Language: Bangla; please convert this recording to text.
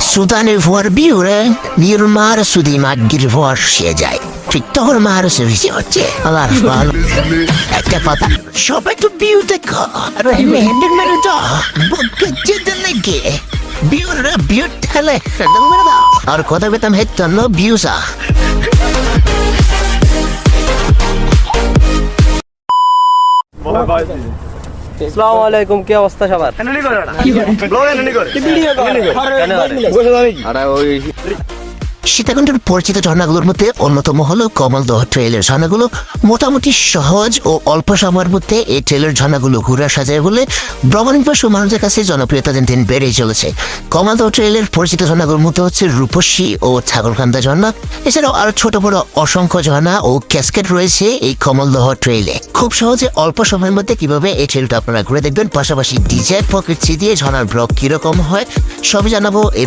Sudan får bjuda nirmare sudimat girvar sjejaj. Twitter মারছে বেশি হচ্ছে আল্লাহর ভালো একটা কথা সবাই তো বিউতে আরে মেহেন্দির মেরে তো বুকে যেতে লাগে বিউরা বিউট ঠেলে আর কথা বেতাম হেত না বিউসা আসসালামু আলাইকুম, কি অবস্থা সবার? সীতাকুণ্ডের পরিচিত ঝর্ণাগুলোর মধ্যে অন্যতম হলো কমলদহ ট্রেলের ঝর্ণাগুলো। মোটামুটি সহজ ও অল্প সময়ের মধ্যে এই ট্রেলের ঝর্ণাগুলো ঘুরে সাজায় বলে ভ্রমণপিপাসু মানুষের কাছে জনপ্রিয়তা দিন দিন বেড়েই চলেছে। কমলদহ ট্রেলের পরিচিত ঝর্ণাগুলোর মধ্যে হচ্ছে রূপসী ও ছাগলকান্দা ঝর্ণা। এছাড়াও আরো ছোট বড় অসংখ্য ঝর্ণা ও ক্যাসকেট রয়েছে এই কমলদহ ট্রেলে। খুব সহজে অল্প সময়ের মধ্যে কিভাবে এই ট্রেলটা আপনারা ঘুরে দেখবেন, পাশাপাশি ডিজাইন প্রকৃতি দিয়ে ঝর্ণার ব্লক কিরকম হয় সবই জানাবো।